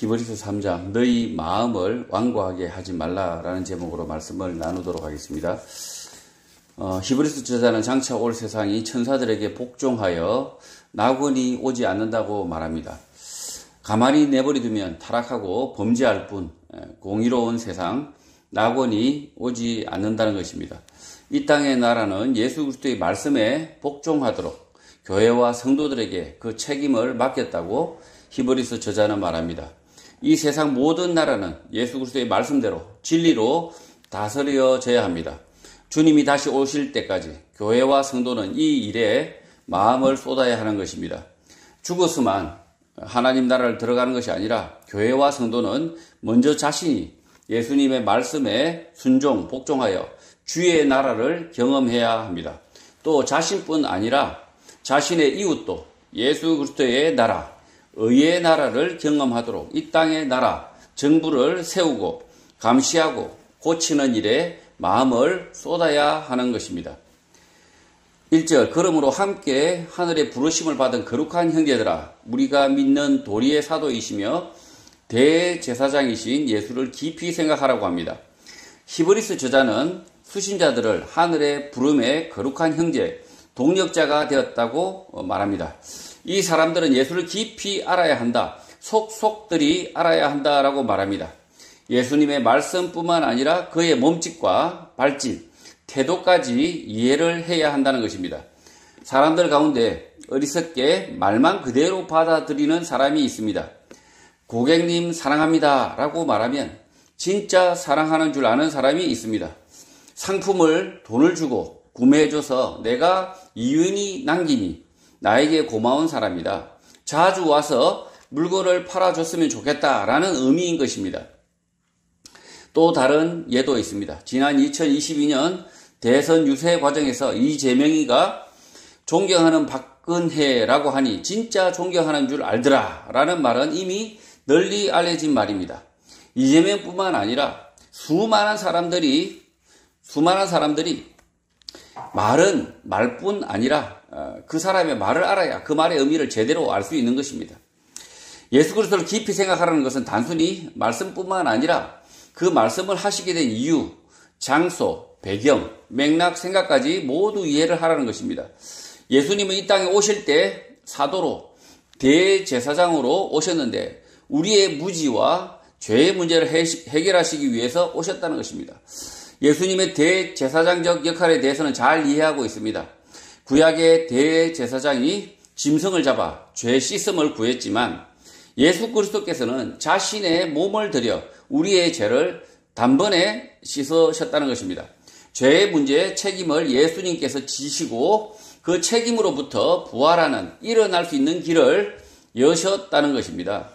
히브리서 3장 너희 마음을 완고하게 하지 말라라는 제목으로 말씀을 나누도록 하겠습니다. 히브리서 저자는 장차 올 세상이 천사들에게 복종하여 낙원이 오지 않는다고 말합니다. 가만히 내버려두면 타락하고 범죄할 뿐 공의로운 세상 낙원이 오지 않는다는 것입니다. 이 땅의 나라는 예수 그리스도의 말씀에 복종하도록 교회와 성도들에게 그 책임을 맡겼다고 히브리서 저자는 말합니다. 이 세상 모든 나라는 예수 그리스도의 말씀대로 진리로 다스려져야 합니다. 주님이 다시 오실 때까지 교회와 성도는 이 일에 마음을 쏟아야 하는 것입니다. 죽었으면 하나님 나라를 들어가는 것이 아니라 교회와 성도는 먼저 자신이 예수님의 말씀에 순종, 복종하여 주의 나라를 경험해야 합니다. 또 자신뿐 아니라 자신의 이웃도 예수 그리스도의 나라, 의의 나라를 경험하도록 이 땅의 나라, 정부를 세우고 감시하고 고치는 일에 마음을 쏟아야 하는 것입니다. 1절 그러므로 함께 하늘의 부르심을 받은 거룩한 형제들아 우리가 믿는 도리의 사도이시며 대제사장이신 예수를 깊이 생각하라고 합니다. 히브리서 저자는 수신자들을 하늘의 부름의 거룩한 형제, 동력자가 되었다고 말합니다. 이 사람들은 예수를 깊이 알아야 한다. 속속들이 알아야 한다라고 말합니다. 예수님의 말씀뿐만 아니라 그의 몸짓과 발짓, 태도까지 이해를 해야 한다는 것입니다. 사람들 가운데 어리석게 말만 그대로 받아들이는 사람이 있습니다. 고객님 사랑합니다 라고 말하면 진짜 사랑하는 줄 아는 사람이 있습니다. 상품을 돈을 주고 구매해줘서 내가 이윤이 남기니 나에게 고마운 사람이다. 자주 와서 물건을 팔아줬으면 좋겠다라는 의미인 것입니다. 또 다른 예도 있습니다. 지난 2022년 대선 유세 과정에서 이재명이가 존경하는 박근혜라고 하니 진짜 존경하는 줄 알더라 라는 말은 이미 널리 알려진 말입니다. 이재명뿐만 아니라 수많은 사람들이 말은 말뿐 아니라 그 사람의 말을 알아야 그 말의 의미를 제대로 알 수 있는 것입니다. 예수 그리스도를 깊이 생각하라는 것은 단순히 말씀뿐만 아니라 그 말씀을 하시게 된 이유, 장소, 배경, 맥락, 생각까지 모두 이해를 하라는 것입니다. 예수님은 이 땅에 오실 때 사도로 대제사장으로 오셨는데 우리의 무지와 죄의 문제를 해결하시기 위해서 오셨다는 것입니다. 예수님의 대제사장적 역할에 대해서는 잘 이해하고 있습니다. 구약의 대제사장이 짐승을 잡아 죄 씻음을 구했지만 예수 그리스도께서는 자신의 몸을 들여 우리의 죄를 단번에 씻으셨다는 것입니다. 죄의 문제의 책임을 예수님께서 지시고 그 책임으로부터 부활하는 일어날 수 있는 길을 여셨다는 것입니다.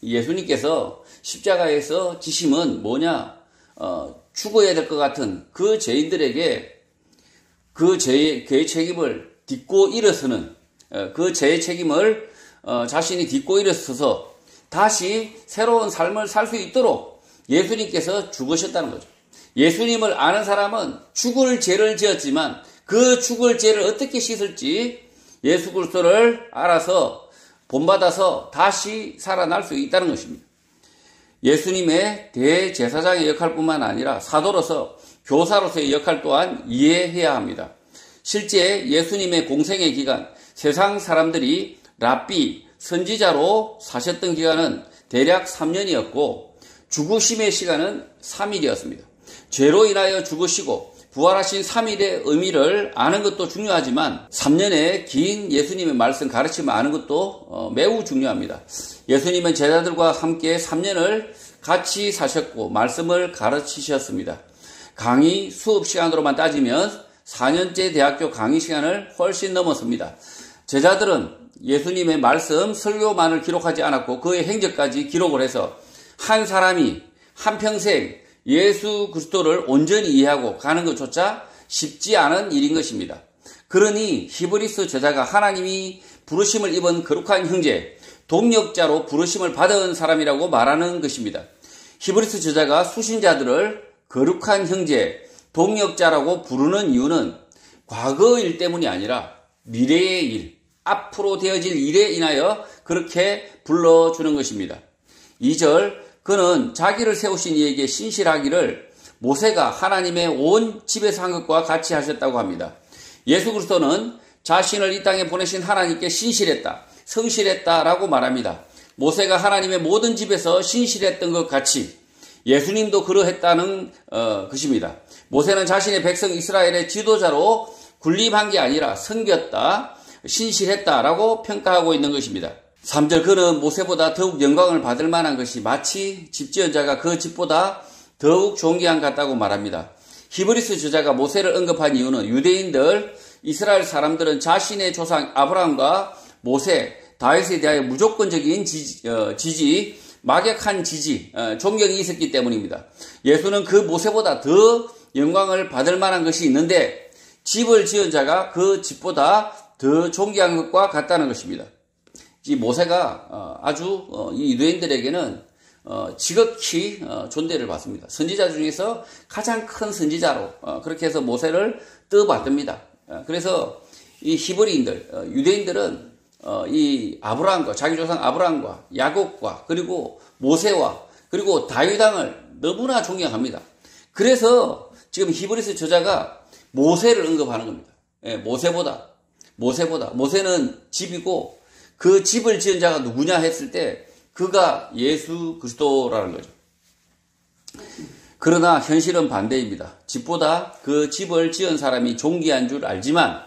예수님께서 십자가에서 지심은 뭐냐? 죽어야 될 것 같은 그 죄인들에게 그 죄의 책임을 딛고 일어서는 그 죄의 책임을 자신이 딛고 일어서서 다시 새로운 삶을 살 수 있도록 예수님께서 죽으셨다는 거죠. 예수님을 아는 사람은 죽을 죄를 지었지만 그 죽을 죄를 어떻게 씻을지 예수 그리스도를 알아서 본받아서 다시 살아날 수 있다는 것입니다. 예수님의 대제사장의 역할뿐만 아니라 사도로서 교사로서의 역할 또한 이해해야 합니다. 실제 예수님의 공생의 기간, 세상 사람들이 랍비, 선지자로 사셨던 기간은 대략 3년이었고 죽으심의 시간은 3일이었습니다. 죄로 인하여 죽으시고 부활하신 3일의 의미를 아는 것도 중요하지만 3년의 긴 예수님의 말씀 가르침을 아는 것도 매우 중요합니다. 예수님은 제자들과 함께 3년을 같이 사셨고 말씀을 가르치셨습니다. 강의 수업 시간으로만 따지면 4년째 대학교 강의 시간을 훨씬 넘었습니다. 제자들은 예수님의 말씀 설교만을 기록하지 않았고 그의 행적까지 기록을 해서 한 사람이 한평생 예수 그리스도를 온전히 이해하고 가는 것조차 쉽지 않은 일인 것입니다. 그러니 히브리서 저자가 하나님이 부르심을 입은 거룩한 형제, 동력자로 부르심을 받은 사람이라고 말하는 것입니다. 히브리서 저자가 수신자들을 거룩한 형제, 동력자라고 부르는 이유는 과거 일 때문이 아니라 미래의 일, 앞으로 되어질 일에 인하여 그렇게 불러주는 것입니다. 2절, 그는 자기를 세우신 이에게 신실하기를 모세가 하나님의 온 집에서 한 것과 같이 하셨다고 합니다. 예수 그리스도는 자신을 이 땅에 보내신 하나님께 신실했다, 성실했다라고 말합니다. 모세가 하나님의 모든 집에서 신실했던 것 같이 예수님도 그러했다는 것입니다. 모세는 자신의 백성 이스라엘의 지도자로 군림한 게 아니라 섬겼다, 신실했다라고 평가하고 있는 것입니다. 3절, 그는 모세보다 더욱 영광을 받을 만한 것이 마치 집 지은 자가 그 집보다 더욱 존귀한 것 같다고 말합니다. 히브리서 저자가 모세를 언급한 이유는 유대인들, 이스라엘 사람들은 자신의 조상 아브라함과 모세, 다윗에 대하여 무조건적인 지지, 막역한 지지, 존경이 있었기 때문입니다. 예수는 그 모세보다 더 영광을 받을 만한 것이 있는데 집을 지은 자가 그 집보다 더 존귀한 것과 같다는 것입니다. 이 모세가 아주 이 유대인들에게는 지극히 존대를 받습니다. 선지자 중에서 가장 큰 선지자로 그렇게 해서 모세를 떠받듭니다. 그래서 이 히브리인들, 유대인들은 이 아브라함과, 자기 조상 아브라함과 야곱과 그리고 모세와 그리고 다윗 왕을 너무나 존경합니다. 그래서 지금 히브리서 저자가 모세를 언급하는 겁니다. 예, 모세는 집이고 그 집을 지은 자가 누구냐 했을 때 그가 예수 그리스도라는 거죠. 그러나 현실은 반대입니다. 집보다 그 집을 지은 사람이 존귀한 줄 알지만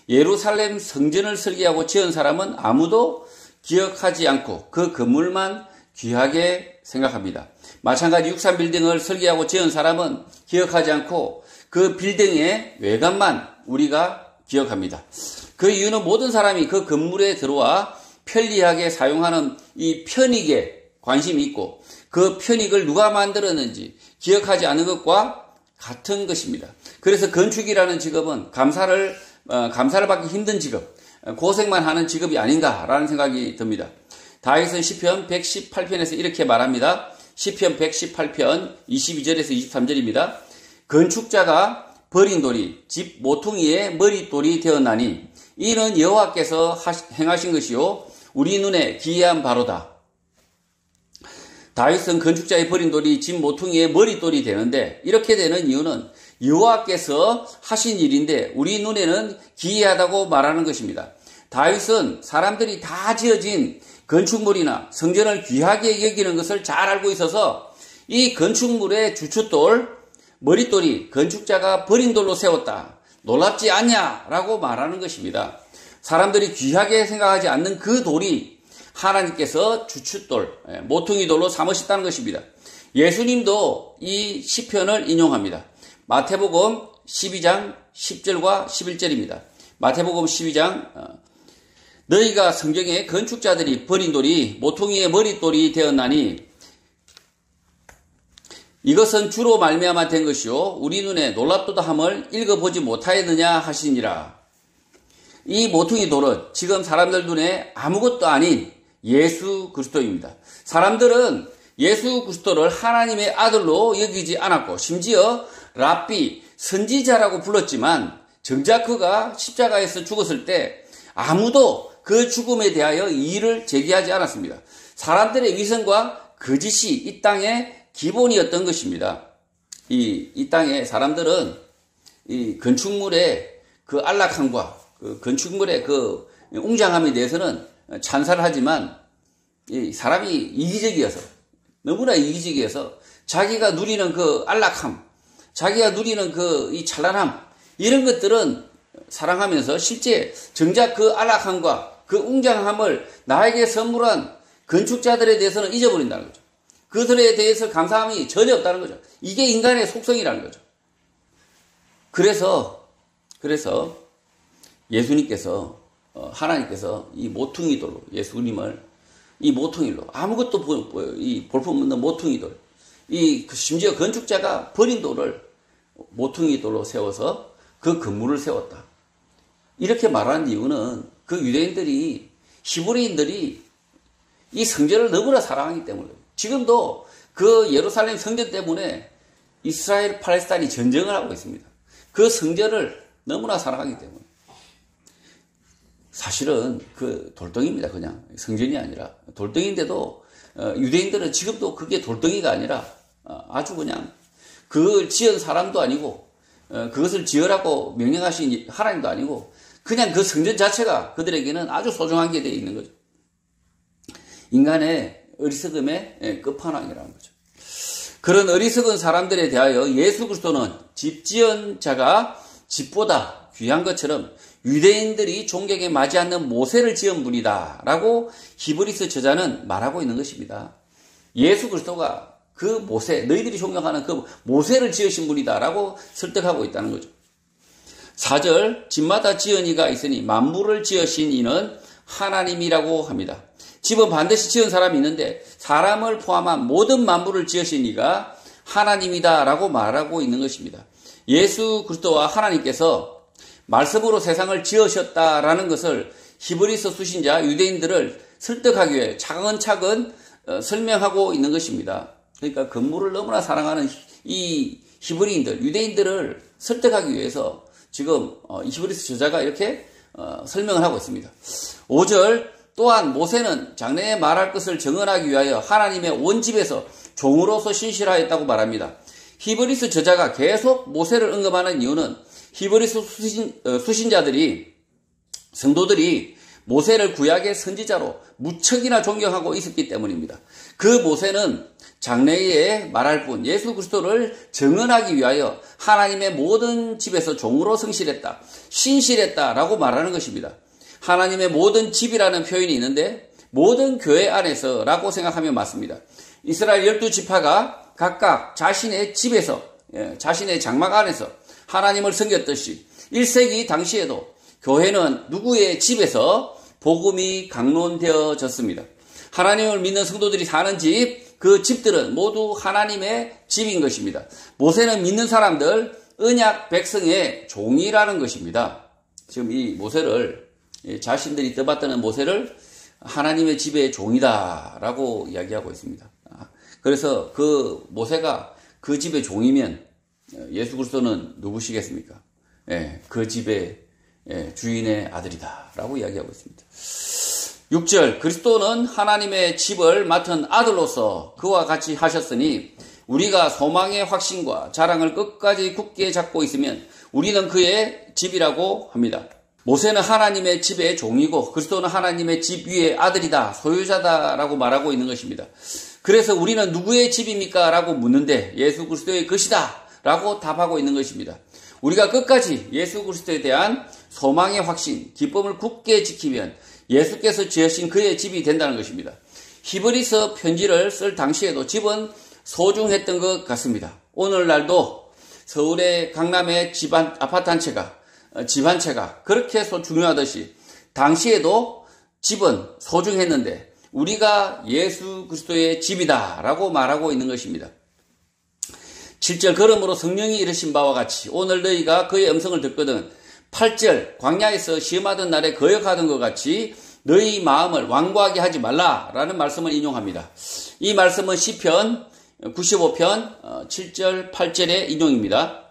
예루살렘 성전을 설계하고 지은 사람은 아무도 기억하지 않고 그 건물만 귀하게 생각합니다. 마찬가지 63빌딩을 설계하고 지은 사람은 기억하지 않고 그 빌딩의 외관만 우리가 기억합니다. 그 이유는 모든 사람이 그 건물에 들어와 편리하게 사용하는 이 편익에 관심이 있고 그 편익을 누가 만들었는지 기억하지 않은 것과 같은 것입니다. 그래서 건축이라는 직업은 감사를 받기 힘든 직업, 고생만 하는 직업이 아닌가라는 생각이 듭니다. 다윗은 시편 118편에서 이렇게 말합니다. 시편 118편 22절에서 23절입니다. 건축자가 버린 돌이 집 모퉁이의 머릿돌이 되었나니 이는 여호와께서 행하신 것이요 우리 눈에 기이한 바로다. 다윗은 건축자의 버린 돌이 집 모퉁이의 머릿돌이 되는데 이렇게 되는 이유는 여호와께서 하신 일인데 우리 눈에는 기이하다고 말하는 것입니다. 다윗은 사람들이 다 지어진 건축물이나 성전을 귀하게 여기는 것을 잘 알고 있어서 이 건축물의 주춧돌, 머릿돌이 건축자가 버린 돌로 세웠다. 놀랍지 않냐라고 말하는 것입니다. 사람들이 귀하게 생각하지 않는 그 돌이 하나님께서 주춧돌, 모퉁이 돌로 삼으셨다는 것입니다. 예수님도 이 시편을 인용합니다. 마태복음 12장 10절과 11절입니다. 마태복음 12장 너희가 성경에 건축자들이 버린 돌이 모퉁이의 머릿돌이 되었나니 이것은 주로 말미암아 된 것이요 우리 눈에 놀랍도다 함을 읽어보지 못하였느냐 하시니라. 이 모퉁이 돌은 지금 사람들 눈에 아무것도 아닌 예수 그리스도입니다. 사람들은 예수 그리스도를 하나님의 아들로 여기지 않았고 심지어 랍비, 선지자라고 불렀지만 정작 그가 십자가에서 죽었을 때 아무도 그 죽음에 대하여 이의를 제기하지 않았습니다. 사람들의 위선과 거짓이 이 땅의 기본이었던 것입니다. 이 땅의 사람들은 이 건축물의 그 안락함과 그 건축물의 그 웅장함에 대해서는 찬사를 하지만 이 사람이 이기적이어서 너무나 이기적이어서 자기가 누리는 그 안락함, 자기가 누리는 그 이 찬란함 이런 것들은 사랑하면서 실제 정작 그 안락함과 그 웅장함을 나에게 선물한 건축자들에 대해서는 잊어버린다는 거죠. 그들에 대해서 감사함이 전혀 없다는 거죠. 이게 인간의 속성이라는 거죠. 그래서 예수님께서 하나님께서 이 모퉁이 돌로 예수님을 이 모퉁이로 아무것도 볼품 없는 모퉁이 돌, 심지어 건축자가 버린 돌을 모퉁이 돌로 세워서 그 건물을 세웠다. 이렇게 말하는 이유는 그 유대인들이 히브리인들이 이 성전을 너무나 사랑하기 때문에 지금도 그 예루살렘 성전 때문에 이스라엘 팔레스타인이 전쟁을 하고 있습니다. 그 성전을 너무나 사랑하기 때문에 사실은 그 돌덩이입니다. 그냥 성전이 아니라 돌덩이인데도 유대인들은 지금도 그게 돌덩이가 아니라 아주 그냥 그걸 지은 사람도 아니고 그것을 지으라고 명령하신 하나님도 아니고 그냥 그 성전 자체가 그들에게는 아주 소중한 게 되어 있는 거죠. 인간의 어리석음의 끝판왕이라는 거죠. 그런 어리석은 사람들에 대하여 예수 그리스도는 집 지은 자가 집보다 귀한 것처럼 유대인들이 존경에 맞지 않는 모세를 지은 분이다 라고 히브리서 저자는 말하고 있는 것입니다. 예수 그리스도가 그 모세, 너희들이 존경하는 그 모세를 지으신 분이다 라고 설득하고 있다는 거죠. 4절, 집마다 지은 이가 있으니 만물을 지으신 이는 하나님이라고 합니다. 집은 반드시 지은 사람이 있는데 사람을 포함한 모든 만물을 지으신 이가 하나님이다 라고 말하고 있는 것입니다. 예수 그리스도와 하나님께서 말씀으로 세상을 지으셨다라는 것을 히브리서 수신자 유대인들을 설득하기 위해 차근차근 설명하고 있는 것입니다. 그러니까 건물을 너무나 사랑하는 이 히브리인들, 유대인들을 설득하기 위해서 지금 히브리서 저자가 이렇게 설명을 하고 있습니다. 5절, 또한 모세는 장래에 말할 것을 증언하기 위하여 하나님의 온 집에서 종으로서 신실하였다고 말합니다. 히브리서 저자가 계속 모세를 언급하는 이유는 히브리서 수신자들이, 성도들이 모세를 구약의 선지자로 무척이나 존경하고 있었기 때문입니다. 그 모세는 장래에 말할 분 예수 그리스도를 증언하기 위하여 하나님의 모든 집에서 종으로 성실했다, 신실했다라고 말하는 것입니다. 하나님의 모든 집이라는 표현이 있는데 모든 교회 안에서라고 생각하면 맞습니다. 이스라엘 12지파가 각각 자신의 집에서, 자신의 장막 안에서 하나님을 섬겼듯이 1세기 당시에도 교회는 누구의 집에서 복음이 강론되어졌습니다. 하나님을 믿는 성도들이 사는 집, 그 집들은 모두 하나님의 집인 것입니다. 모세는 믿는 사람들, 언약 백성의 종이라는 것입니다. 지금 이 모세를, 자신들이 떠받드는 모세를 하나님의 집의 종이다라고 이야기하고 있습니다. 그래서 그 모세가 그 집의 종이면 예수 그리스도는 누구시겠습니까? 그 집의 주인의 아들이다라고 이야기하고 있습니다. 6절, 그리스도는 하나님의 집을 맡은 아들로서 그와 같이 하셨으니 우리가 소망의 확신과 자랑을 끝까지 굳게 잡고 있으면 우리는 그의 집이라고 합니다. 모세는 하나님의 집의 종이고 그리스도는 하나님의 집 위의 아들이다, 소유자다라고 말하고 있는 것입니다. 그래서 우리는 누구의 집입니까? 라고 묻는데 예수 그리스도의 것이다 라고 답하고 있는 것입니다. 우리가 끝까지 예수 그리스도에 대한 소망의 확신, 기쁨을 굳게 지키면 예수께서 지으신 그의 집이 된다는 것입니다. 히브리서 편지를 쓸 당시에도 집은 소중했던 것 같습니다. 오늘날도 서울의 강남의 아파트 한 채가, 집 한 채가 그렇게 중요하듯이 당시에도 집은 소중했는데 우리가 예수 그리스도의 집이다 라고 말하고 있는 것입니다. 7절, 그러므로 성령이 이르신 바와 같이 오늘 너희가 그의 음성을 듣거든 8절, 광야에서 시험하던 날에 거역하던 것 같이 너희 마음을 완고하게 하지 말라라는 말씀을 인용합니다. 이 말씀은 시편 95편 7절 8절의 인용입니다.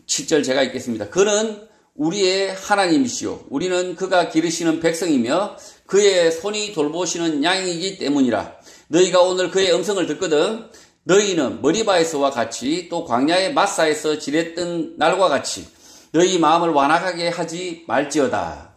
7절 제가 읽겠습니다. 그는 우리의 하나님이시요 우리는 그가 기르시는 백성이며 그의 손이 돌보시는 양이기 때문이라. 너희가 오늘 그의 음성을 듣거든 너희는 머리바에서와 같이 또 광야의 마사에서 지냈던 날과 같이 너희 마음을 완악하게 하지 말지어다.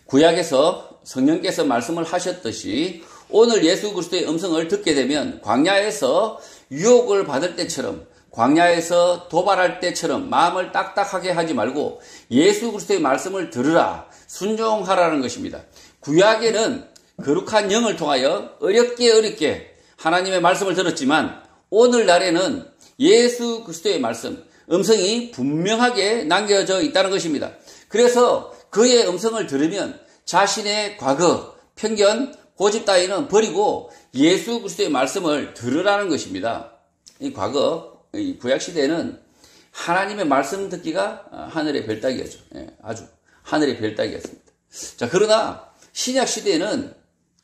구약에서 성령께서 말씀을 하셨듯이 오늘 예수 그리스도의 음성을 듣게 되면 광야에서 유혹을 받을 때처럼, 광야에서 도발할 때처럼 마음을 딱딱하게 하지 말고 예수 그리스도의 말씀을 들으라, 순종하라는 것입니다. 구약에는 거룩한 영을 통하여 어렵게 하나님의 말씀을 들었지만 오늘날에는 예수 그리스도의 말씀, 음성이 분명하게 남겨져 있다는 것입니다. 그래서 그의 음성을 들으면 자신의 과거, 편견, 고집 따위는 버리고 예수 그리스도의 말씀을 들으라는 것입니다. 이 과거, 이 구약시대에는 하나님의 말씀 듣기가 하늘의 별따기였죠. 아주 하늘의 별따기였습니다. 자, 그러나 신약시대에는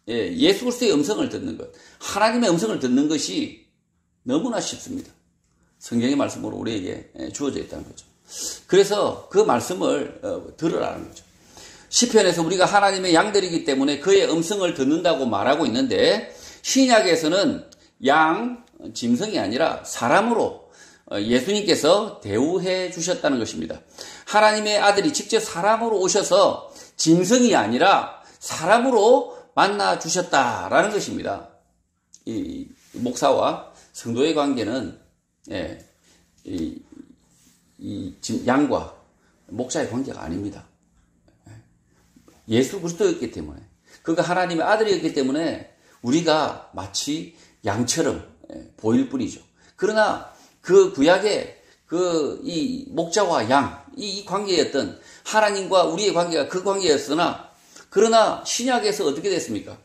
예수 그리스도의 음성을 듣는 것, 하나님의 음성을 듣는 것이 너무나 쉽습니다. 성경의 말씀으로 우리에게 주어져 있다는 거죠. 그래서 그 말씀을 들으라는 거죠. 시편에서 우리가 하나님의 양들이기 때문에 그의 음성을 듣는다고 말하고 있는데, 신약에서는 양, 짐승이 아니라 사람으로 예수님께서 대우해 주셨다는 것입니다. 하나님의 아들이 직접 사람으로 오셔서 짐승이 아니라 사람으로 만나 주셨다라는 것입니다. 이 목사와 성도의 관계는 양과 목자의 관계가 아닙니다. 예수 그리스도였기 때문에, 그가 하나님의 아들이었기 때문에 우리가 마치 양처럼 보일 뿐이죠. 그러나 그 구약의 이 목자와 양, 이 관계였던 하나님과 우리의 관계가 그 관계였으나, 그러나 신약에서 어떻게 됐습니까?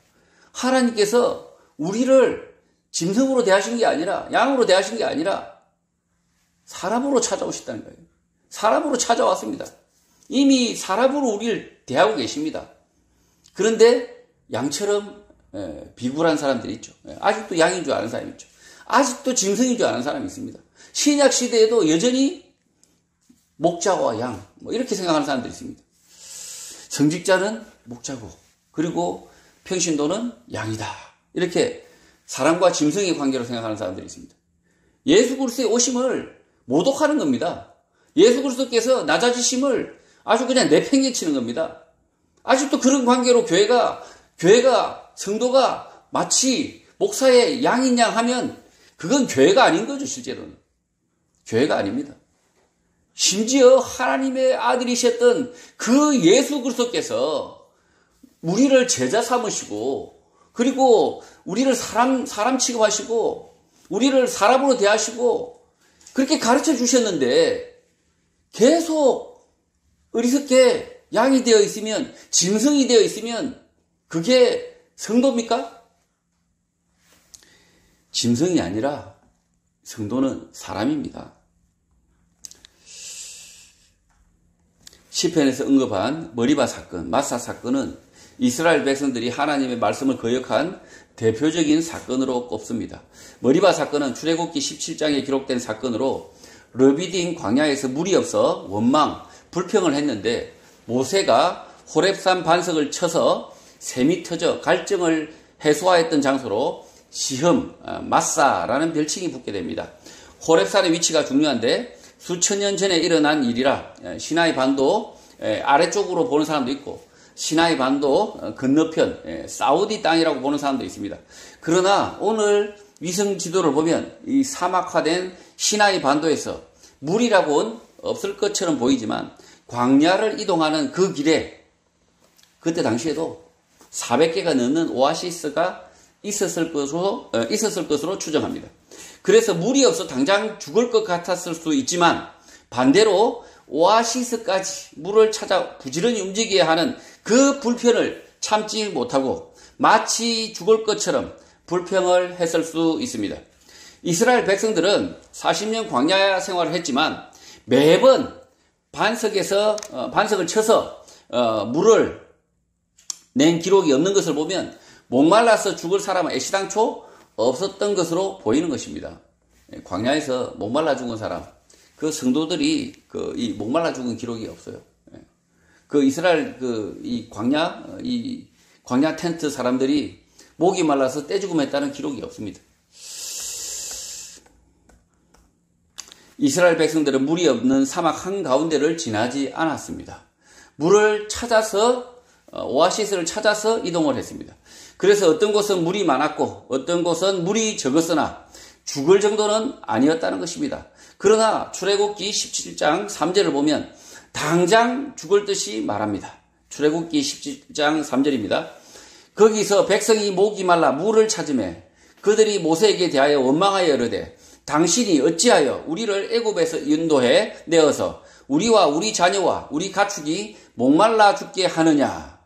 하나님께서 우리를 짐승으로 대하신 게 아니라, 양으로 대하신 게 아니라 사람으로 찾아오셨다는 거예요. 사람으로 찾아왔습니다. 이미 사람으로 우리를 대하고 계십니다. 그런데 양처럼 비굴한 사람들이 있죠. 아직도 양인 줄 아는 사람이 있죠. 아직도 짐승인 줄 아는 사람이 있습니다. 신약 시대에도 여전히 목자와 양, 이렇게 생각하는 사람들이 있습니다. 성직자는 목자고, 그리고 평신도는 양이다, 이렇게 사람과 짐승의 관계로 생각하는 사람들이 있습니다. 예수 그리스도의 오심을 모독하는 겁니다. 예수 그리스도께서 낮아지심을 아주 그냥 내팽개치는 겁니다. 아직도 그런 관계로 교회가 성도가 마치 목사의 양인 양 하면 그건 교회가 아닌 거죠. 실제로는 교회가 아닙니다. 심지어 하나님의 아들이셨던 그 예수 그리스도께서 우리를 제자 삼으시고, 그리고 우리를 사람 취급하시고, 우리를 사람으로 대하시고, 그렇게 가르쳐 주셨는데, 계속 어리석게 양이 되어 있으면, 짐승이 되어 있으면, 그게 성도입니까? 짐승이 아니라 성도는 사람입니다. 시편에서 언급한 머리바 사건, 마사 사건은 이스라엘 백성들이 하나님의 말씀을 거역한 대표적인 사건으로 꼽습니다. 머리바 사건은 출애굽기 17장에 기록된 사건으로 르비딤 광야에서 물이 없어 원망, 불평을 했는데 모세가 호렙산 반석을 쳐서 샘이 터져 갈증을 해소하였던 장소로 시흠, 마사라는 별칭이 붙게 됩니다. 호렙산의 위치가 중요한데 수천 년 전에 일어난 일이라 시나이 반도 아래쪽으로 보는 사람도 있고 시나이 반도 건너편 사우디 땅이라고 보는 사람도 있습니다. 그러나 오늘 위성 지도를 보면 이 사막화된 시나이 반도에서 물이라고는 없을 것처럼 보이지만 광야를 이동하는 그 길에 그때 당시에도 400개가 넘는 오아시스가 있었을 것으로 추정합니다. 그래서 물이 없어 당장 죽을 것 같았을 수 있지만 반대로 오아시스까지 물을 찾아 부지런히 움직여야 하는 그 불편을 참지 못하고 마치 죽을 것처럼 불평을 했을 수 있습니다. 이스라엘 백성들은 40년 광야 생활을 했지만 매번 반석을 쳐서 물을 낸 기록이 없는 것을 보면 목말라서 죽을 사람은 애시당초 없었던 것으로 보이는 것입니다. 광야에서 목말라 죽은 사람, 그 성도들이 이 목말라 죽은 기록이 없어요. 그 이스라엘 이 광야 텐트 사람들이 목이 말라서 떼죽음했다는 기록이 없습니다. 이스라엘 백성들은 물이 없는 사막 한가운데를 지나지 않았습니다. 물을 찾아서 오아시스를 찾아서 이동을 했습니다. 그래서 어떤 곳은 물이 많았고 어떤 곳은 물이 적었으나 죽을 정도는 아니었다는 것입니다. 그러나 출애굽기 17장 3절을 보면 당장 죽을 듯이 말합니다. 출애굽기 17장 3절입니다. 거기서 백성이 목이 말라 물을 찾으매 그들이 모세에게 대하여 원망하여 이르되 당신이 어찌하여 우리를 애굽에서 인도해 내어서 우리와 우리 자녀와 우리 가축이 목말라 죽게 하느냐.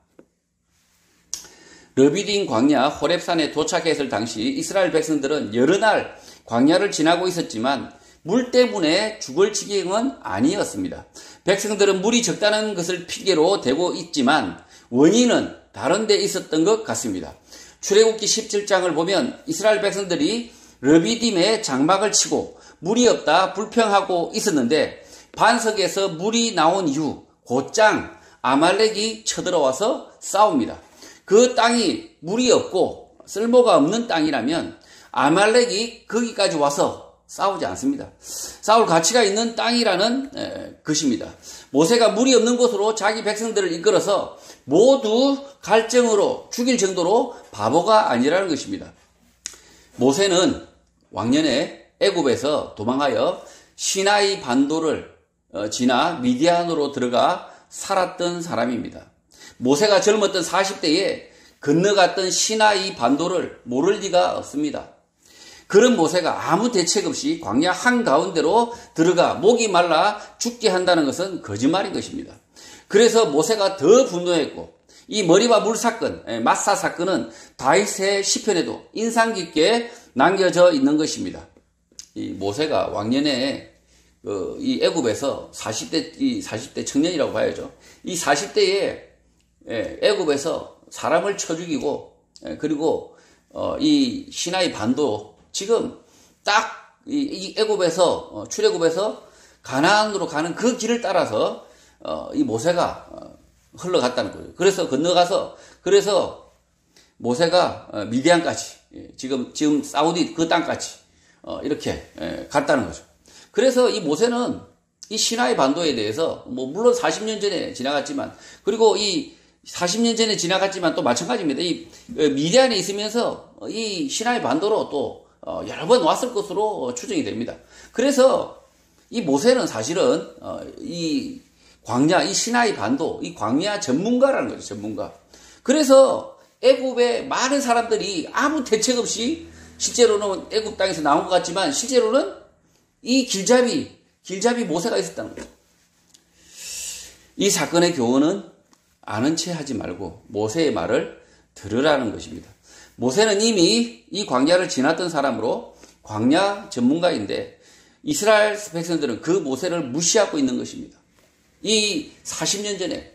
르비딤 광야 호렙산에 도착했을 당시 이스라엘 백성들은 여러 날 광야를 지나고 있었지만 물 때문에 죽을 지경은 아니었습니다. 백성들은 물이 적다는 것을 핑계로 대고 있지만 원인은 다른 데 있었던 것 같습니다. 출애굽기 17장을 보면 이스라엘 백성들이 르비딤에 장막을 치고 물이 없다 불평하고 있었는데 반석에서 물이 나온 이후 곧장 아말렉이 쳐들어와서 싸웁니다. 그 땅이 물이 없고 쓸모가 없는 땅이라면 아말렉이 거기까지 와서 싸우지 않습니다. 싸울 가치가 있는 땅이라는 것입니다. 모세가 물이 없는 곳으로 자기 백성들을 이끌어서 모두 갈증으로 죽일 정도로 바보가 아니라는 것입니다. 모세는 왕년에 애굽에서 도망하여 시나이 반도를 지나 미디안으로 들어가 살았던 사람입니다. 모세가 젊었던 40대에 건너갔던 시나이 반도를 모를 리가 없습니다. 그런 모세가 아무 대책 없이 광야 한가운데로 들어가 목이 말라 죽게 한다는 것은 거짓말인 것입니다. 그래서 모세가 더 분노했고 이 머리와 물 사건, 마사 사건은 다윗의 시편에도 인상 깊게 남겨져 있는 것입니다. 이 모세가 왕년에 이 애굽에서 40대 청년이라고 봐야죠. 이 40대에 애굽에서 사람을 쳐 죽이고 그리고 이 시나이 반도 지금 딱 이 애굽에서 출애굽에서 가나안으로 가는 그 길을 따라서 이 모세가 흘러갔다는 거예요. 그래서 건너가서 그래서 모세가 미디안까지 지금 사우디 그 땅까지 이렇게 갔다는 거죠. 그래서 이 모세는 이 시나이 반도에 대해서 물론 40년 전에 지나갔지만 그리고 이 40년 전에 지나갔지만 또 마찬가지입니다. 이 미디안에 있으면서 이 시나이 반도로 또 여러 번 왔을 것으로 추정이 됩니다. 그래서 이 모세는 사실은 이 광야, 이 시나이 반도, 이 광야 전문가라는 거죠, 전문가. 그래서 애굽의 많은 사람들이 아무 대책 없이 실제로는 애굽 땅에서 나온 것 같지만 실제로는 이 길잡이 모세가 있었다는 거죠. 이 사건의 교훈은 아는 채 하지 말고 모세의 말을 들으라는 것입니다. 모세는 이미 이 광야를 지났던 사람으로 광야 전문가인데 이스라엘 백성들은 그 모세를 무시하고 있는 것입니다. 이 40년 전에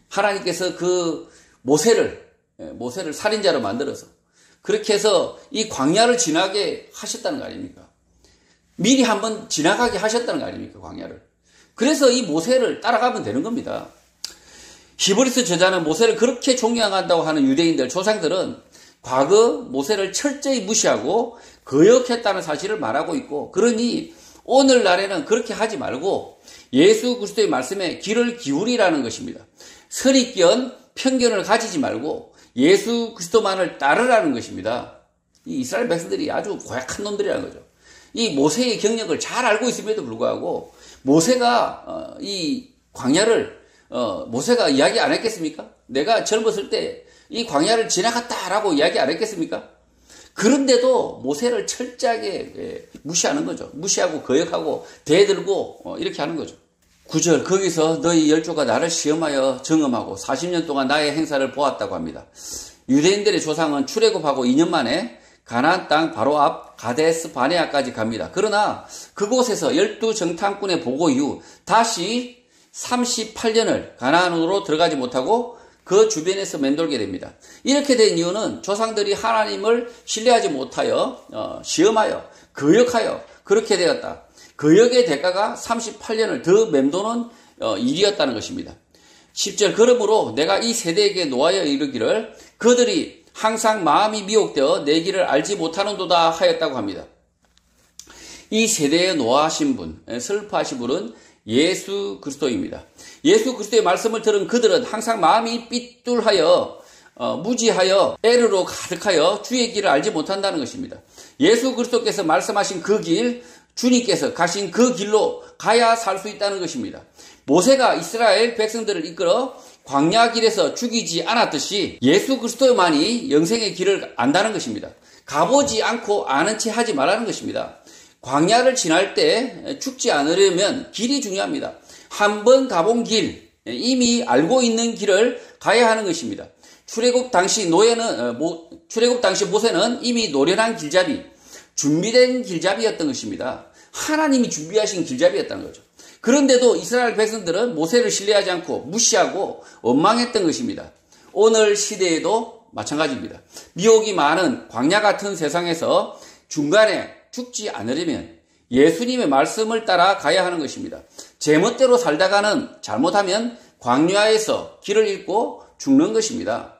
하나님께서 그 모세를 살인자로 만들어서 그렇게 해서 이 광야를 지나게 하셨다는 거 아닙니까? 미리 한번 지나가게 하셨다는 거 아닙니까? 광야를. 그래서 이 모세를 따라가면 되는 겁니다. 히브리서 저자는 모세를 그렇게 존경한다고 하는 유대인들, 조상들은 과거 모세를 철저히 무시하고 거역했다는 사실을 말하고 있고, 그러니 오늘날에는 그렇게 하지 말고 예수 그리스도의 말씀에 귀를 기울이라는 것입니다. 선입견, 편견을 가지지 말고 예수 그리스도만을 따르라는 것입니다. 이 이스라엘 백성들이 아주 고약한 놈들이라는 거죠. 이 모세의 경력을 잘 알고 있음에도 불구하고 모세가 이 광야를 모세가 이야기 안 했겠습니까? 내가 젊었을 때 이 광야를 지나갔다라고 이야기 안 했겠습니까? 그런데도 모세를 철저하게 무시하는 거죠. 무시하고 거역하고 대들고 이렇게 하는 거죠. 9절 거기서 너희 열조가 나를 시험하여 정음하고 40년 동안 나의 행사를 보았다고 합니다. 유대인들의 조상은 출애굽하고 2년 만에 가나안 땅 바로 앞 가데스 바네아까지 갑니다. 그러나 그곳에서 12정탐꾼의 보고 이후 다시 38년을 가나안으로 들어가지 못하고 그 주변에서 맴돌게 됩니다. 이렇게 된 이유는 조상들이 하나님을 신뢰하지 못하여 시험하여 거역하여 그렇게 되었다. 거역의 대가가 38년을 더 맴도는 일이었다는 것입니다. 10절 그러므로 내가 이 세대에게 노하여 이르기를 그들이 항상 마음이 미혹되어 내 길을 알지 못하는도다 하였다고 합니다. 이 세대에 노하신 분, 슬퍼하신 분은 예수 그리스도입니다. 예수 그리스도의 말씀을 들은 그들은 항상 마음이 삐뚤하여 무지하여 에르로 가득하여 주의 길을 알지 못한다는 것입니다. 예수 그리스도께서 말씀하신 그 길, 주님께서 가신 그 길로 가야 살 수 있다는 것입니다. 모세가 이스라엘 백성들을 이끌어 광야 길에서 죽이지 않았듯이 예수 그리스도만이 영생의 길을 안다는 것입니다. 가보지 않고 아는 채 하지 말라는 것입니다. 광야를 지날 때 죽지 않으려면 길이 중요합니다. 한번 가본 길, 이미 알고 있는 길을 가야 하는 것입니다. 출애굽 당시 모세는 이미 노련한 길잡이, 준비된 길잡이였던 것입니다. 하나님이 준비하신 길잡이였다는 거죠. 그런데도 이스라엘 백성들은 모세를 신뢰하지 않고 무시하고 원망했던 것입니다. 오늘 시대에도 마찬가지입니다. 미혹이 많은 광야 같은 세상에서 중간에 죽지 않으려면 예수님의 말씀을 따라 가야 하는 것입니다. 제멋대로 살다가는 잘못하면 광야에서 길을 잃고 죽는 것입니다.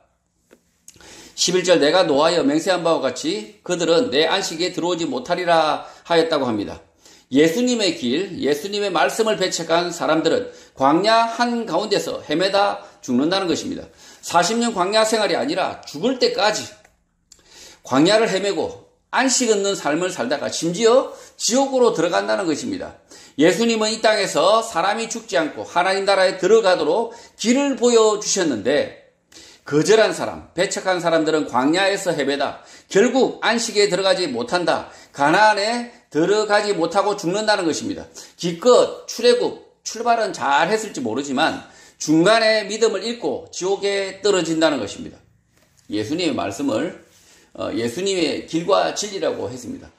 11절 내가 노하여 맹세한 바와 같이 그들은 내 안식에 들어오지 못하리라 하였다고 합니다. 예수님의 길, 예수님의 말씀을 배척한 사람들은 광야 한가운데서 헤매다 죽는다는 것입니다. 40년 광야 생활이 아니라 죽을 때까지 광야를 헤매고 안식 없는 삶을 살다가 심지어 지옥으로 들어간다는 것입니다. 예수님은 이 땅에서 사람이 죽지 않고 하나님 나라에 들어가도록 길을 보여주셨는데 거절한 사람, 배척한 사람들은 광야에서 헤매다 결국 안식에 들어가지 못한다. 가나안에 들어가지 못하고 죽는다는 것입니다. 기껏 출발은 잘 했을지 모르지만 중간에 믿음을 잃고 지옥에 떨어진다는 것입니다. 예수님의 말씀을 예수님의 길과 진리라고 했습니다.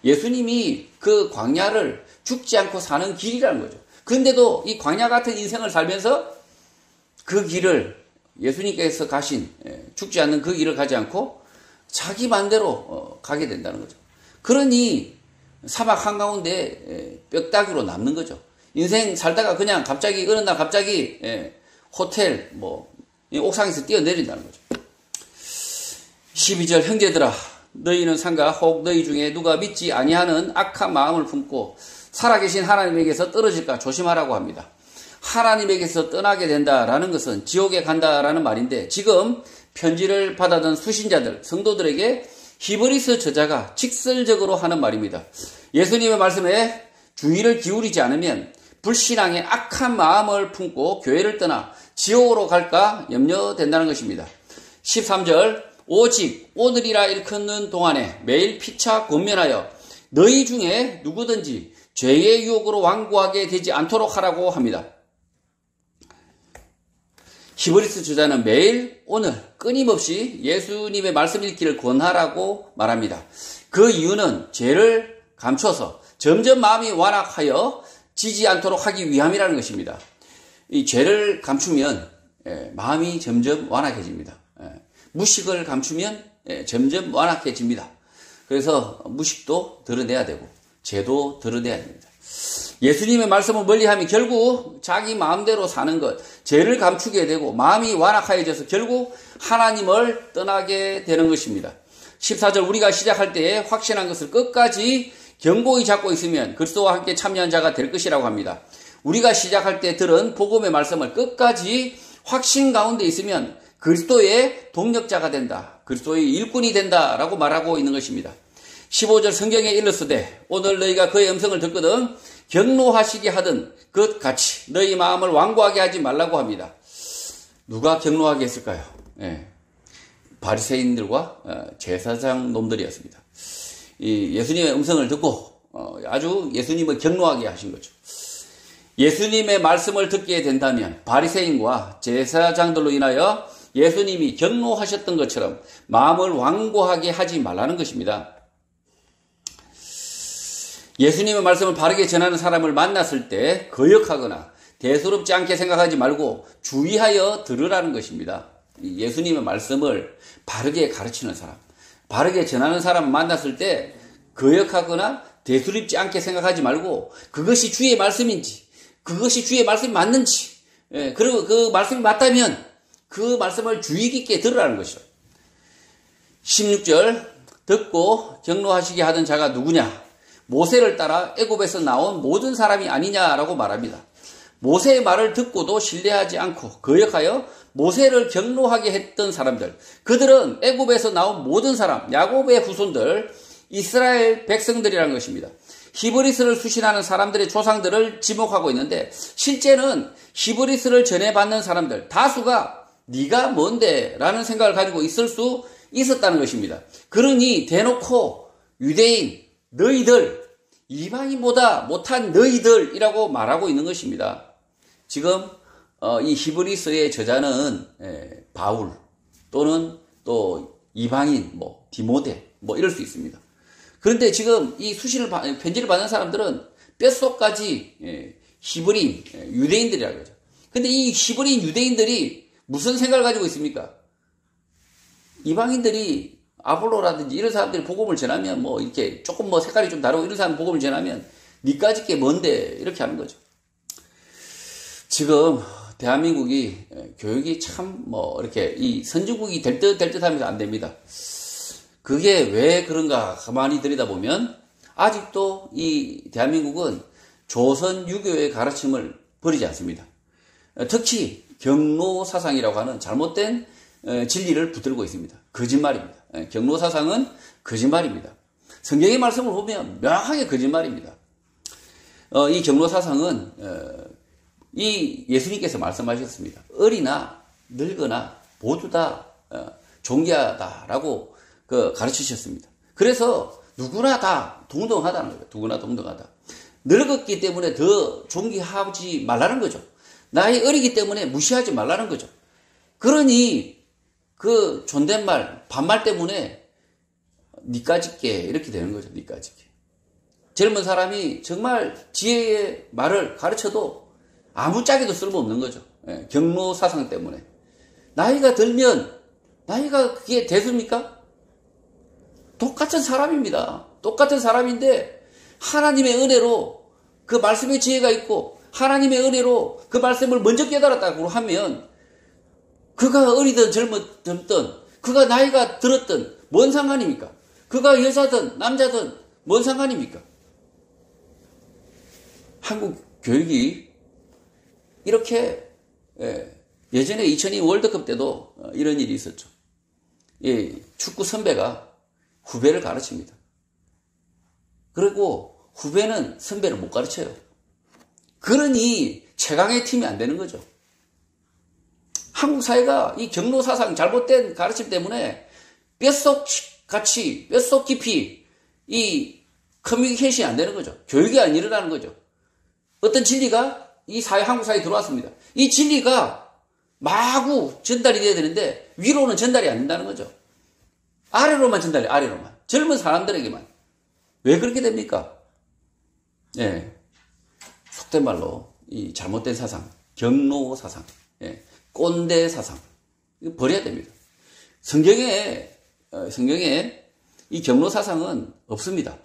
예수님이 그 광야를 죽지 않고 사는 길이라는 거죠. 그런데도 이 광야 같은 인생을 살면서 그 길을 예수님께서 가신 죽지 않는 그 길을 가지 않고 자기 맘대로 가게 된다는 거죠. 그러니 사막 한가운데 뼈다귀로 남는 거죠. 인생 살다가 그냥 갑자기 어느 날 갑자기 호텔 옥상에서 뛰어내린다는 거죠. 12절 형제들아 너희는 삼가 혹 너희 중에 누가 믿지 아니하는 악한 마음을 품고 살아계신 하나님에게서 떨어질까 조심하라고 합니다. 하나님에게서 떠나게 된다라는 것은 지옥에 간다라는 말인데 지금 편지를 받아든 수신자들, 성도들에게 히브리서 저자가 직설적으로 하는 말입니다. 예수님의 말씀에 주의를 기울이지 않으면 불신앙의 악한 마음을 품고 교회를 떠나 지옥으로 갈까 염려된다는 것입니다. 13절 오직 오늘이라 일컫는 동안에 매일 피차 권면하여 너희 중에 누구든지 죄의 유혹으로 완고하게 되지 않도록 하라고 합니다. 히브리서 저자는 매일 오늘 끊임없이 예수님의 말씀 읽기를 권하라고 말합니다. 그 이유는 죄를 감춰서 점점 마음이 완악하여 지지 않도록 하기 위함이라는 것입니다. 이 죄를 감추면 마음이 점점 완악해집니다. 무식을 감추면 점점 완악해집니다. 그래서 무식도 드러내야 되고 죄도 드러내야 됩니다. 예수님의 말씀을 멀리하면 결국 자기 마음대로 사는 것, 죄를 감추게 되고 마음이 완악해져서 결국 하나님을 떠나게 되는 것입니다. 14절 우리가 시작할 때에 확신한 것을 끝까지 견고히 잡고 있으면 그리스도와 함께 참여한 자가 될 것이라고 합니다. 우리가 시작할 때 들은 복음의 말씀을 끝까지 확신 가운데 있으면 그리스도의 동력자가 된다. 그리스도의 일꾼이 된다라고 말하고 있는 것입니다. 15절 성경에 일렀으되 오늘 너희가 그의 음성을 듣거든 경노하시게 하던 것 같이 너희 마음을 완고하게 하지 말라고 합니다. 누가 경노하게 했을까요? 바리새인들과 제사장 놈들이었습니다. 예수님의 음성을 듣고 아주 예수님을 경노하게 하신 거죠. 예수님의 말씀을 듣게 된다면 바리새인과 제사장들로 인하여 예수님이 경노하셨던 것처럼 마음을 완고하게 하지 말라는 것입니다. 예수님의 말씀을 바르게 전하는 사람을 만났을 때 거역하거나 대수롭지 않게 생각하지 말고 주의하여 들으라는 것입니다. 예수님의 말씀을 바르게 가르치는 사람, 바르게 전하는 사람을 만났을 때 거역하거나 대수롭지 않게 생각하지 말고 그것이 주의 말씀인지, 그것이 주의 말씀이 맞는지, 그리고 그 말씀이 맞다면 그 말씀을 주의 깊게 들으라는 것이죠. 16절 듣고 경노하시게 하던 자가 누구냐? 모세를 따라 애굽에서 나온 모든 사람이 아니냐라고 말합니다. 모세의 말을 듣고도 신뢰하지 않고 거역하여 모세를 경노하게 했던 사람들, 그들은 애굽에서 나온 모든 사람, 야곱의 후손들, 이스라엘 백성들이라는 것입니다. 히브리서를 수신하는 사람들의 조상들을 지목하고 있는데 실제는 히브리서를 전해받는 사람들 다수가 네가 뭔데? 라는 생각을 가지고 있을 수 있었다는 것입니다. 그러니 대놓고 유대인, 너희들, 이방인보다 못한 너희들이라고 말하고 있는 것입니다. 지금 이 히브리서의 저자는 바울 또는 또 이방인, 디모데 이럴 수 있습니다. 그런데 지금 이 편지를 받는 사람들은 뼛속까지 히브리인, 유대인들이라고 하죠. 근데 이 히브리인 유대인들이 무슨 생각을 가지고 있습니까? 이방인들이 아볼로라든지 이런 사람들이 복음을 전하면 이렇게 조금 색깔이 좀 다르고 이런 사람 복음을 전하면 니까짓 게 뭔데 이렇게 하는 거죠. 지금 대한민국이 교육이 참 이렇게 이 선진국이 될 듯 하면서 안 됩니다. 그게 왜 그런가 가만히 들여다보면 아직도 이 대한민국은 조선 유교의 가르침을 버리지 않습니다. 특히 경로사상이라고 하는 잘못된 진리를 붙들고 있습니다. 거짓말입니다. 경로사상은 거짓말입니다. 성경의 말씀을 보면 명확하게 거짓말입니다. 이 경로사상은 이 예수님께서 말씀하셨습니다. 어리나 늙거나 모두 다 존귀하다라고 가르치셨습니다. 그래서 누구나 다 동등하다는 거예요. 누구나 동등하다. 늙었기 때문에 더 존귀하지 말라는 거죠. 나이 어리기 때문에 무시하지 말라는 거죠. 그러니 그 존댓말, 반말 때문에 니까짓게 이렇게 되는 거죠. 니까짓게. 젊은 사람이 정말 지혜의 말을 가르쳐도 아무짝에도 쓸모없는 거죠. 경로사상 때문에. 나이가 들면 나이가 그게 대수입니까? 똑같은 사람입니다. 똑같은 사람인데 하나님의 은혜로 그 말씀의 지혜가 있고 하나님의 은혜로 그 말씀을 먼저 깨달았다고 하면 그가 어리든 젊든 그가 나이가 들었든 뭔 상관입니까? 그가 여자든 남자든 뭔 상관입니까? 한국 교육이 이렇게 예전에 2002 월드컵 때도 이런 일이 있었죠. 축구 선배가 후배를 가르칩니다. 그리고 후배는 선배를 못 가르쳐요. 그러니 최강의 팀이 안 되는 거죠. 한국 사회가 이 경로사상 잘못된 가르침 때문에 뼛속 깊이 이 커뮤니케이션이 안 되는 거죠. 교육이 안 일어나는 거죠. 어떤 진리가 이 한국 사회에 들어왔습니다. 이 진리가 마구 전달이 돼야 되는데 위로는 전달이 안 된다는 거죠. 아래로만 전달해요. 아래로만. 젊은 사람들에게만. 왜 그렇게 됩니까? 속된 말로 이 잘못된 사상, 경로사상, 꼰대 사상 이거 버려야 됩니다. 성경에 이 경로사상은 없습니다.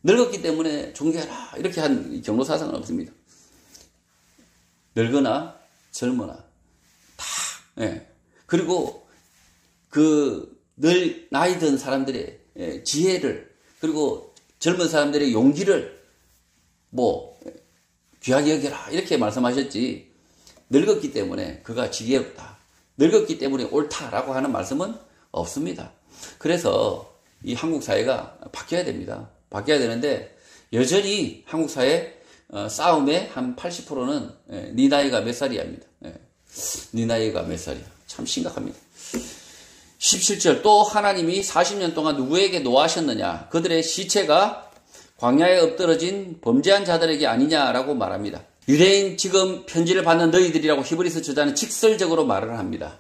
늙었기 때문에 존경해라 이렇게 한 경로사상은 없습니다. 늙거나 젊거나 다 그리고 늘 나이 든 사람들의 지혜를 그리고 젊은 사람들의 용기를 귀하게 여겨라 이렇게 말씀하셨지 늙었기 때문에 그가 지혜롭다 늙었기 때문에 옳다라고 하는 말씀은 없습니다. 그래서 이 한국 사회가 바뀌어야 됩니다. 바뀌어야 되는데 여전히 한국 사회 싸움의 한 80%는 네 나이가 몇 살이야입니다. 네 나이가 몇 살이야. 참 심각합니다. 17절 또 하나님이 40년 동안 누구에게 노하셨느냐 그들의 시체가 광야에 엎드러진 범죄한 자들에게 아니냐라고 말합니다. 유대인 지금 편지를 받는 너희들이라고 히브리서 저자는 직설적으로 말을 합니다.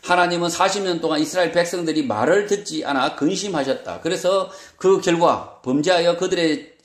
하나님은 40년 동안 이스라엘 백성들이 말을 듣지 않아 근심하셨다. 그래서 그 결과 범죄하여 그들의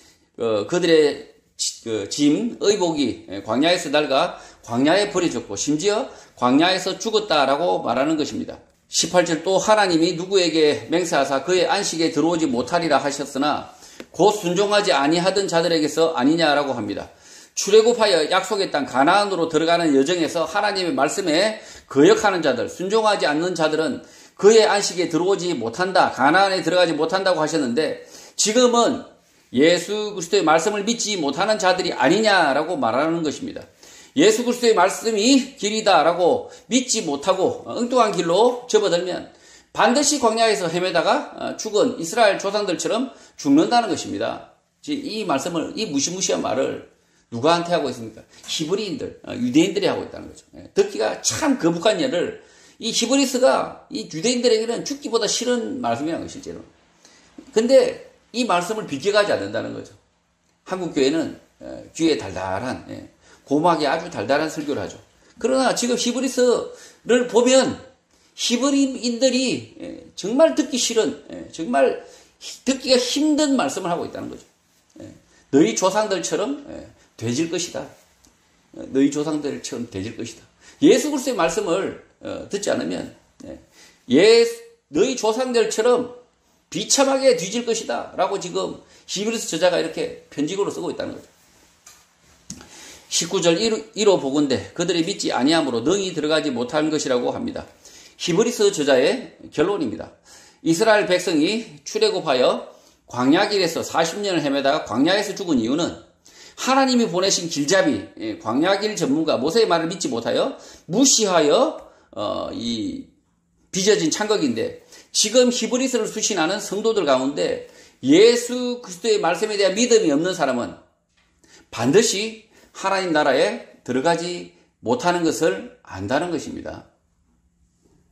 짐, 의복이 광야에서 낡아 광야에 버려졌고 심지어 광야에서 죽었다라고 말하는 것입니다. 18절 또 하나님이 누구에게 맹세하사 그의 안식에 들어오지 못하리라 하셨으나 곧 순종하지 아니하던 자들에게서 아니냐라고 합니다. 출애굽하여 약속의 땅 가나안으로 들어가는 여정에서 하나님의 말씀에 거역하는 자들, 순종하지 않는 자들은 그의 안식에 들어오지 못한다, 가나안에 들어가지 못한다고 하셨는데 지금은 예수 그리스도의 말씀을 믿지 못하는 자들이 아니냐라고 말하는 것입니다. 예수 그리스도의 말씀이 길이다라고 믿지 못하고 엉뚱한 길로 접어들면 반드시 광야에서 헤매다가 죽은 이스라엘 조상들처럼 죽는다는 것입니다. 이 말씀을, 이 무시무시한 말을 누구한테 하고 있습니까? 히브리인들, 유대인들이 하고 있다는 거죠. 듣기가 참 거북한 예를 이 히브리스가 이 유대인들에게는 죽기보다 싫은 말씀이라는 거예요, 실제로. 근데 이 말씀을 비껴가지 않는다는 거죠. 한국 교회는 귀에 달달한, 고막에 아주 달달한 설교를 하죠. 그러나 지금 히브리스를 보면 히브리인들이 정말 듣기 싫은, 정말 듣기가 힘든 말씀을 하고 있다는 거죠. 너희 조상들처럼 되질 것이다. 너희 조상들처럼 되질 것이다. 예수 그리스도의 말씀을 듣지 않으면 너희 조상들처럼 비참하게 뒤질 것이다 라고 지금 히브리서 저자가 이렇게 편지고로 쓰고 있다는 거죠. 19절 1호 보건대 그들이 믿지 아니함으로 능히 들어가지 못한 것이라고 합니다. 히브리서 저자의 결론입니다. 이스라엘 백성이 출애굽하여 광야길에서 40년을 헤매다가 광야에서 죽은 이유는 하나님이 보내신 길잡이 광야길 전문가 모세의 말을 믿지 못하여 무시하여 이 빚어진 창극인데, 지금 히브리서를 수신하는 성도들 가운데 예수 그리스도의 말씀에 대한 믿음이 없는 사람은 반드시 하나님 나라에 들어가지 못하는 것을 안다는 것입니다.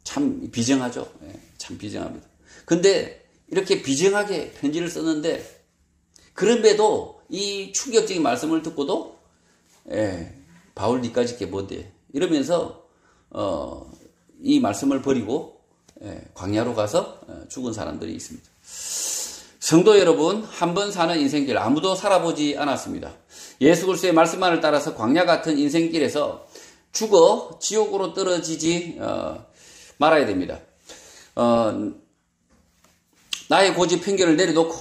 참 비정하죠. 참 비정합니다. 근데 이렇게 비정하게 편지를 썼는데, 그런데도 이 충격적인 말씀을 듣고도 바울 니까지 게 뭔데 이러면서 이 말씀을 버리고 광야로 가서 죽은 사람들이 있습니다. 성도 여러분, 한 번 사는 인생길 아무도 살아보지 않았습니다. 예수 그리스도의 말씀만을 따라서 광야 같은 인생길에서 죽어 지옥으로 떨어지지 말아야 됩니다. 나의 고집 편견을 내려놓고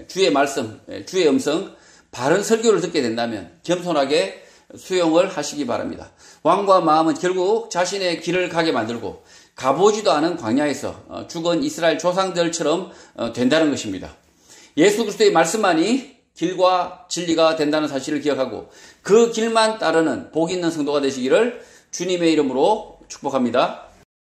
주의 말씀, 주의 음성, 바른 설교를 듣게 된다면 겸손하게 수용을 하시기 바랍니다. 왕과 마음은 결국 자신의 길을 가게 만들고 가보지도 않은 광야에서 죽은 이스라엘 조상들처럼 된다는 것입니다. 예수 그리스도의 말씀만이 길과 진리가 된다는 사실을 기억하고 그 길만 따르는 복 있는 성도가 되시기를 주님의 이름으로 축복합니다.